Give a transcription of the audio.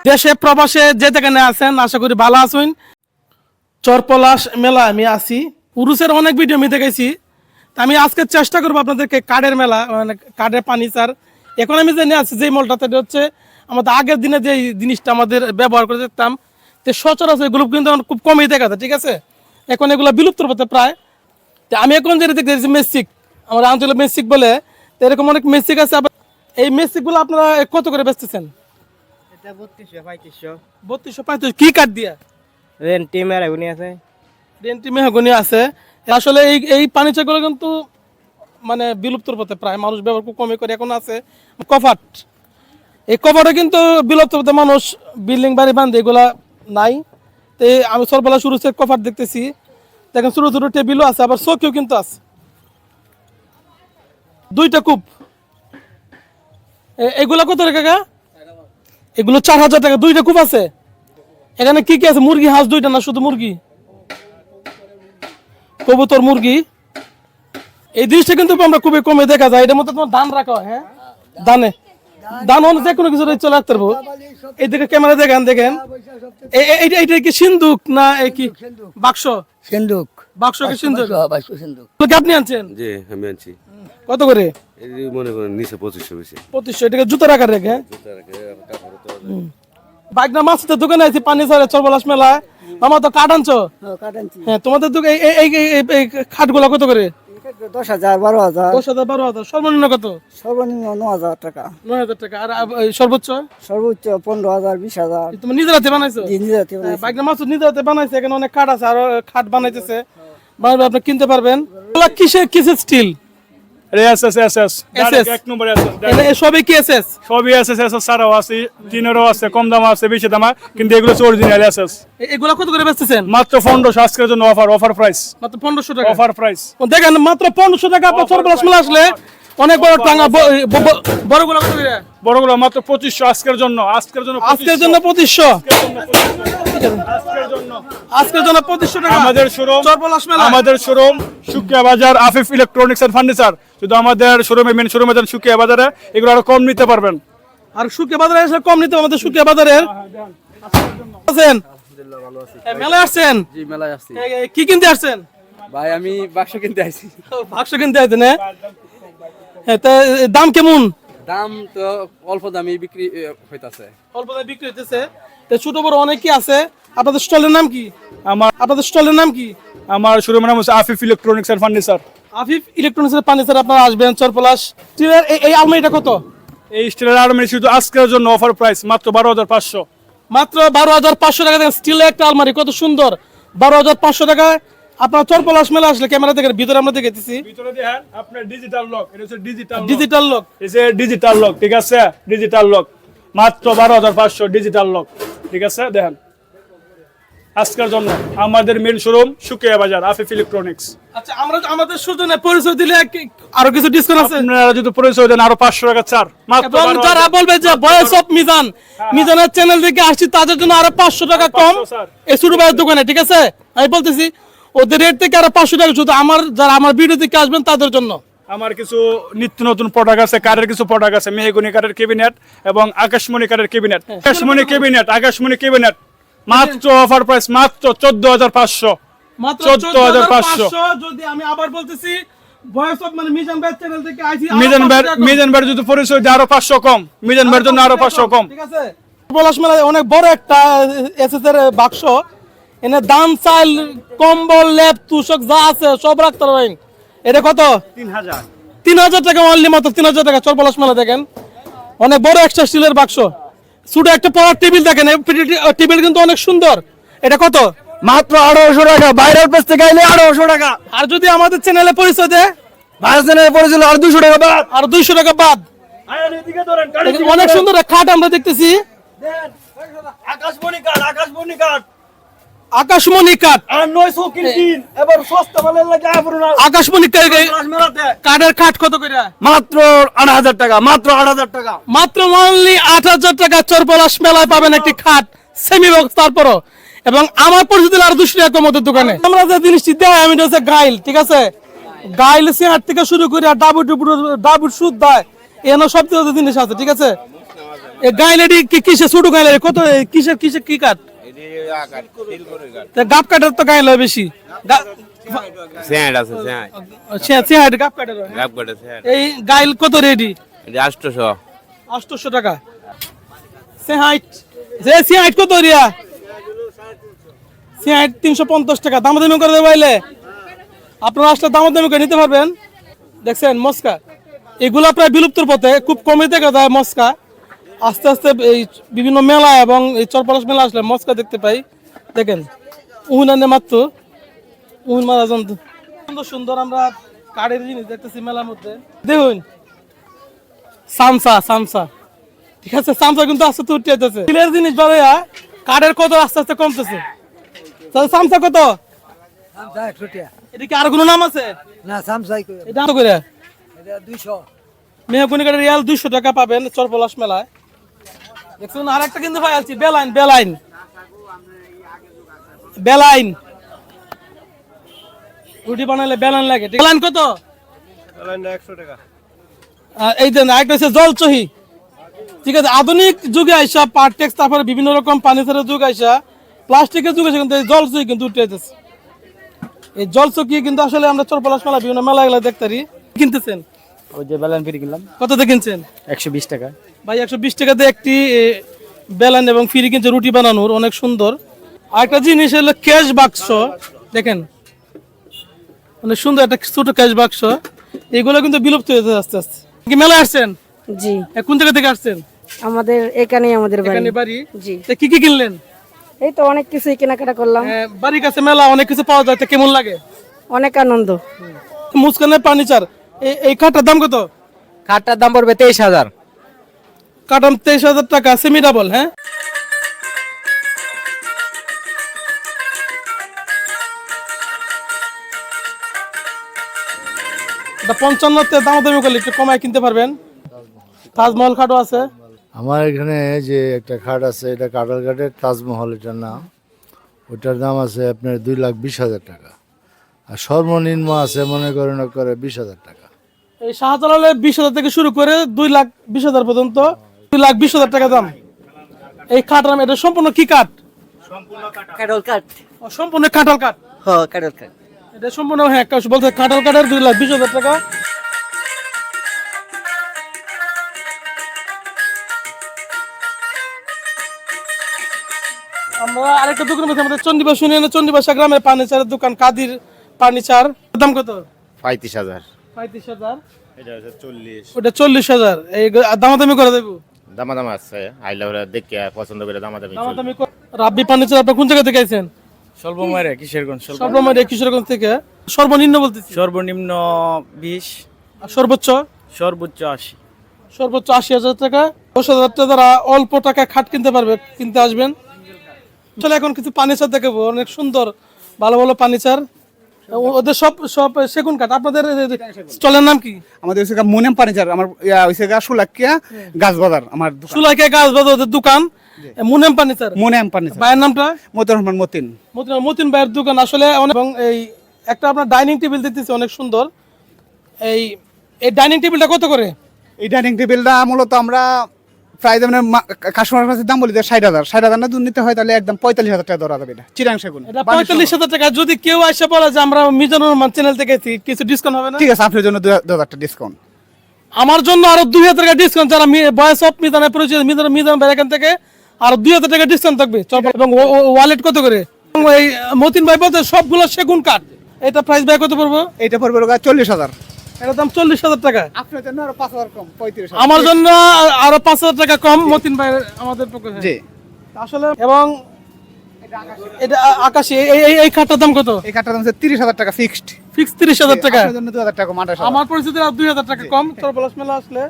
দেশে প্রবাসে যে যেখানে আছেন আশা করি ভালো আছেন। চরপলাশ মেলা আমি আছি, পুরুষের অনেক ভিডিও আমি দেখেছি। আমি আজকে চেষ্টা করবো আপনাদেরকে কাঠের মেলা, মানে কাঠের ফার্নিচার। এখন আমি জেনে আছি যে মলটাতে হচ্ছে আমাদের আগের দিনে যে জিনিসটা আমাদের ব্যবহার করে দেখতাম, তো সচরাচর এগুলো কিন্তু খুব কমই দেখা যায়, ঠিক আছে। এখন এগুলো বিলুপ্ত পথে প্রায়। তো আমি এখন যেটা দেখতেছি মেসিক, আমার আঞ্চলিক মেসিক বলে, তো এরকম অনেক মেসিক আছে। আবার এই মেসিকগুলো আপনারা কত করে বেচতেছেন? 3235 কি কাঠ দিয়া? রেন্টি মেরাগুনি আছে, রেন্টি মেহগনি আছে। আসলে এই ফার্নিচারগুলো কিন্তু মানে বিলুপ্তর পথে প্রায়, মানুষ ব্যবহার খুব কমই করে। এখন আছে কভাট, এই কভাটে কিন্তু বিলুপ্ত পথে, মানুষ বিল্ডিং বাড়ি বান্ধে এগুলা নাই। তো আমি সরবলা শুরু থেকে কভাট দেখতেছি, দেখেন ছোট ছোট টেবিলও আছে, আবার চৌকিও কিন্তু আছে। দুইটা কূপ, এগুলা কত টাকা কাকা? এগুলো 4000 টাকা। দুইটা কূপ আছে। এখানে কি কি আছে? মুরগি হাঁস দুইটা না শুধু মুরগি? কবুতর মুরগি। এই জিনিসটা কিন্তু আমরা খুবই কমে দেখা যায়। এটার মধ্যে তোমার ধান রাখা হয়। হ্যাঁ, ধান যে কোনো কিছু চলে রাখতে পারবো। এইদিকে ক্যামেরা দেখেন, এইটা কি সিন্ধুক না কি বাক্স? সিন্ধুক। বাক্স কি সিন্ধুক? আপনি আনছেন? জি আমি আনছি। কত করে? এই মনে করেন নিচে 2500 বেশি। 2500। এটাকে জুতো রাখার রেখে বাইক না মাছের দোকানে আছে পানি ছাড়ে চরপলাশ মেলায়। মামা তো কাঠ আনছো? হ্যাঁ, তোমাদের দোকান এই খাটগুলা কত করে? 10,000 12,000। 10,000 12,000। সর্বনিম্ন কত? সর্বনিম্ন 9,000 টাকা। 9,000 টাকা। আর সর্বোচ্চ? সর্বোচ্চ 15,000 20,000। তুমি নিজের হাতে বানাইছো? জি, নিজে হাতে বানাইছি। বাইক না মাছের নিজের হাতে বানাইছে। এখানে অনেক খাট আছে, আর খাট বানাইতেছে, বানাবে, আপনি কিনতে পারবেন। এগুলা কিসের স্টিল? এক নম্বরে আছে, সবই কি এসএস? সবই এসএস ছাড়াও আছে, টিনেরও আছে, কম দাম আছে, বেশি দাম, কিন্তু এগুলো অরিজিনাল এসএস। এগুলা কত করে বেচতেছেন? মাত্র 1500 আজকের জন্য অফার প্রাইস। মাত্র 1500 টাকা অফার প্রাইস। দেখেন, মাত্র 1500 টাকা। আপনার চরপলাশ মেলা আসলে অনেক বড় টাঙ্গা। বড়গুলো কত করে? বড়গুলো মাত্র 2500 আজকের জন্য 2500। আজকের জন্য 2500 টাকা। আমাদের শোরুম সুকিয়া বাজার, আফিফ ইলেকট্রনিক্স এন্ড ফার্নিচার। শুধু আমাদের শোরুমে, মেন শোরুমে যান সুকিয়া বাজারে, এগুলো আরো কম নিতে পারবেন। আর সুকিয়া বাজারে এসে কম নিতে আমাদের সুকিয়া বাজারের আছেন। মেলায় আসছেন? জি মেলায় আসছি কি কিনতে আসছেন ভাই? আমি বাক্স কিনতে আইছি। বাক্স কিনতে আসছেন? হ্যাঁ, তা দাম কেমন? দাম তো অল্প দামে বিক্রি হইতাছে। অল্প দামে বিক্রি হইতেছে। তো ছোট বড় অনেকই আছে। আপনাদের স্টলের নাম কি? আমার শোরুমের নাম হচ্ছে Afif electronics and furniture. Afif electronics এর ফার্নিচার। আপনারা আসবেন চরপলাশ। এই আলমারিটা কত? এই স্টিলের আলমারি শুধু আজকের জন্য অফার প্রাইস মাত্র 12,500। মাত্র 12,500 টাকা। দেখেন স্টিলের একটা আলমারি কত সুন্দর, 12,500 টাকায়। আপনার চরপলাশ মেলা আসলে ক্যামেরা দেখেন, ভিতরে আমরা দেখেছি ভিতরে দেখেন আপনার ডিজিটাল লক। এটা হচ্ছে ডিজিটাল লক। ডিজিটাল লক, ঠিক আছে? ডিজিটাল লক মাত্র 12,500 ডিজিটাল লক, ঠিক আছে? দেখেন আজকের জন্য আমাদের মেন শোরুম সুকিয়া বাজার, আফিফ ইলেকট্রনিক্স। আচ্ছা, আমরা আমাদের সুজনে পরিচয় দিলে আরো কিছু ডিসকাউন্ট আছে? আপনারা যদি পরিচয় দেন আরো 500 টাকা ছাড়। মাত্র এবং যারা বলবে যে ভয়েস অফ মিজানের চ্যানেল থেকে আসছি, তাদের জন্য আরো 500 টাকা কম এই ছোট ভাইয়ের দোকানে, ঠিক আছে? আমি বলতেছি ওদের রেট থেকে আরো 500 টাকা শুধু যারা আমার ভিডিও থেকে আসবেন তাদের জন্য। আমার কিছু নিত্য নতুন প্রোডাক্ট আছে, কাঠের কিছু প্রোডাক্ট আছে, মেহগনি কাঠের ক্যাবিনেট এবং আকাশমণি কাঠের ক্যাবিনেট। আকাশমণি ক্যাবিনেট মাত্র অফার প্রাইস মাত্র 14,500। মাত্র 14,500। যদি আমি আবার বলতেছি ভয়েস অফ মিজান ভাই চ্যানেল থেকে আইছি, মিজান ভাই যদি পরিচয় দেয় আরো 500 কম, মিজান ভাইয়ের জন্য আরো 500 কম, ঠিক আছে? পলাশ মেলায় অনেক বড় একটা এসএস এর বাক্স। এনে দাম চাল, কম্বল, লেপ, তুষক যা আছে সব রাখতে পারবেন। এটা কত? 3,000 টাকা অনলি, মাত্র 3,000 টাকা। চরপলাশ মেলা দেখেন অনেক বড় এক্সট্রা স্টিলের বাক্স। ছোট একটা পড়ার টেবিল দেখেন, টেবিল কিন্তু অনেক সুন্দর। এটা কত? মাত্র 1800 টাকা। বাইরের পেজ থেকে আইলে 1800 টাকা। আর যদি আমাদের চ্যানেলে পরিচয় দেয়, বাইরের চ্যানেলে পরিচয় আর 200 টাকা বাদ। আর 200 টাকা বাদ। অনেক সুন্দর খাট আমরা দেখতেছি। আকাশমণি কাঠ আর 900 কিন। এবার সস্তা মালের লাগে আকাশমণি কাঠের খাট কত করে? মাত্র 8,000 টাকা। মাত্র 8,000 টাকা। মাত্র অনলি 8,000 টাকা। চরপলাশ মেলায় পাবেন একটি খাট সেমি বক্স। তারপরও এবং আমার পরিচিত আর 200 টাকা কম ওদের দোকানে। আমরা যে জিনিসটি দেয় আমি হচ্ছে গাইল, ঠিক আছে? গাইল চেয়ার থেকে শুরু করে ডাবুট সুদ দেয়, এখানে সব জিনিস আছে, ঠিক আছে? এ গাইলেডি কিসে ছোট গাইলেডি কত কিসের কিসের কি কাঠ তা গাব কাঠের তো গাইল হয় বেশি স্যান্ড আছে স্যান্ড সিহাইট গাব কাঠের হয়। গাব কাটে স্যান্ড এই গাইল কত রেডি এটা 800 800 টাকা সিহাইট সিহাইট কত রিয়া সিহাইট 350 টাকা দামাদামি করে দেবো আইলে আপনারা আসলে দামাদামি করে নিতে পারবেন। দেখছেন মস্কা এগুলা প্রায় বিলুপ্তর পথে, খুব কমে দেখা যায় মস্কা। আস্তে আস্তে এই বিভিন্ন মেলা এবং এই চরপলাশ মেলা আসলে মস্কা দেখতে পাই। দেখেন উহুনানে মাত্র উহুন মারা জন্তু সুন্দর সুন্দর আমরা কাঠের জিনিস দেখতেছি মেলার মধ্যে। দেখুন সামসা সামসা, ঠিক আছে সামসা কিন্তু আস্তে আস্তে উঠে যেতেছে। স্টিলের জিনিস বাড়াইয়া কাঠের কত আস্তে আস্তে কমতেছে। তাহলে সামসা কত? এটা কি আর কোনো নাম আছে? না সামসাই এটা কত করে? এটা 200 মেহগুনি কাঠের রিয়াল 200 টাকা পাবেন চরপলাশ মেলায়। দেখুন আর একটা কিন্তু ভাই আছি বেলাইন বেলাইন বেলাইন রুটি বানাইলে বেলাইন লাগে। বেলাইন কত? বেলাইন 100 টাকা। এই যে আরেকটা হচ্ছে জলচহি, ঠিক আছে। আধুনিক যুগে আইসা পার্টেক্স, তারপরে বিভিন্ন রকম ফার্নিচারের যুগ আইসা প্লাস্টিকের যুগ আইসা কিন্তু এই জলচহি কিন্তু উঠে যেতেছে। এই জলচকি কিন্তু আসলে আমরা চরপলাশ মেলা বিভিন্ন মেলা গুলা দেখতে পারি। কিনতেছেন? ওই যে বেলাইন ফিরি কিনলাম কত দিয়ে কিনছেন? 120 টাকা। ভাই 120 টাকাতে একটি বেলান এবং ফিরি কিনছে রুটি বানানোর, অনেক সুন্দর। আরেকটা জিনিস হলো ক্যাশ বাক্স, দেখেন অনেক সুন্দর একটা ছোট ক্যাশ বাক্স। এগুলো কিন্তু বিলুপ্ত হয়ে যাচ্ছে আস্তে আস্তে। কি মেলা আসছেন? জি, কোন জায়গা থেকে আসছেন? আমাদের এখানেই আমাদের বাড়ি। এখানে বাড়ি? জি। তা কি কি কিনলেন? এই তো অনেক কিছুই কেনাকাটা করলাম। বাড়ির কাছে মেলা, অনেক কিছু পাওয়া যায়, তা কেমন লাগে? অনেক আনন্দ। মুস্কানের ফার্নিচার, এই কাঠটার দাম কত? কাঠটার দাম পড়বে 23,000। কাঠাম 23,000 টাকা, সেমি ডাবল। হ্যাঁ, এটা 55 দাম দামি করলে একটু কমায় কিনতে পারবেন। তাজমহল খাটও আছে। আমার এখানে যে একটা খাট আছে, এটা কাটাল কাঠের তাজমহল এটার নাম। ওটার দাম আছে আপনার 2,20,000 টাকা। আর সর্বনিম্ন আছে মনে করেন করে 20,000 টাকা। এই শাহজালালে 20,000 থেকে শুরু করে 2,20,000 পর্যন্ত, 2,20,000 টাকা দাম এই খাট। এটা সম্পূর্ণ কি কাঠ? কাঠল কাঠ। সম্পূর্ণ কাঁঠাল কাঠ। হ্যাঁ কাঠল কাঠ। এটা সম্পূর্ণ, হ্যাঁ বলতে কাঁঠাল কাঠের 2,20,000 টাকা। আমরা আরেকটা দোকান বলছি আমাদের চন্ডিবাস ইউনিয়নের চন্ডিবাসা গ্রামের ফার্নিচারের দোকান কাদির ফার্নিচার। দাম কত? 35,000 35,000। এটা হচ্ছে 40 ওটা 40,000। এই দামাদামি করে দেবো? দামাদাম আছে আইলা ওরা দেখে পছন্দ করে দামাদামি দামাদামি রাব্বি ফার্নিচার আপনি কোন জায়গা থেকে আইছেন? স্বল্পমারে কিশোরগঞ্জ। সর্বনিম্ন কিশোরগঞ্জ থেকে। সর্বনিম্ন বলতেছি? সর্বনিম্ন 20, আর সর্বোচ্চ? সর্বোচ্চ 80। সর্বোচ্চ 80,000 টাকা। 10,000 টাকা যারা অল্প টাকায় খাট কিনতে পারবে কিনতে আসবেন। চলে এখন কিছু ফার্নিচার দেখাবো, অনেক সুন্দর ভালো ভালো ফার্নিচার। ওদের সব সব সেগুন কাঠ। আপনাদের স্টলের নাম কি? আমাদের হচ্ছে মুনেম ফার্নিচার, আমার হচ্ছে সুলাকিয়া গাছ বাজার। আমার সুলাইকা গাছ বাজার ওদের দোকান, মুনেম ফার্নিচার। মুনেম ফার্নিচার। ভাইয়ের নামটা? মতিউর রহমান মতিন। মতিন ভাইয়ের দোকান আসলে অনেক। এবং এই একটা আপনার ডাইনিং টেবিল দেখতেছি অনেক সুন্দর। এই ডাইনিং টেবিলটা কত করে? এই ডাইনিং টেবিলটা মূলত আমরা প্রায় যেমন কাস্টমার কাছে দাম বলি যে 60,000। 60,000 না যদি নিতে হয় তাহলে একদম 45,000 টাকা ধরা যাবে। এটা চিরাং সেগুন। এটা 45,000 টাকা। যদি কেউ এসে বলে যে আমরা মিজানুর রহমান চ্যানেল থেকে কিছু ডিসকাউন্ট হবে না? ঠিক আছে, আপনার জন্য 2,000 টাকা ডিসকাউন্ট। আমার জন্য আরো 2,000 টাকা ডিসকাউন্ট। যারা বয়স অফ মিজানের পরিচয় মিজান ভাই এখান থেকে আরো 2,000 টাকা ডিসকাউন্ট থাকবে। এবং ওয়ালেট কত করে? এই মতিন ভাই বলতে সবগুলো সেগুন কাঠ। এটা প্রাইস ভাই কত পড়বো? এটা পড়বে 40,000। এটার দাম 40,000 টাকা। আপনার জন্য আরো 5,000 কম, 35,000। আমার জন্য আরো 5,000 টাকা কম মতিন ভাই আমাদের পক্ষে। জি আসলে। এবং এটা আকাশী এই খাটটার দাম কত? এই কাঠটার দাম হচ্ছে 30,000 টাকা ফিক্সড। ফিক্স 30,000 টাকা। আপনার জন্য 2,000 টাকা কম, 28,000। আমার পরিস্থিতি আর 2,000 টাকা কম। চরপলাশ মেলা আসলে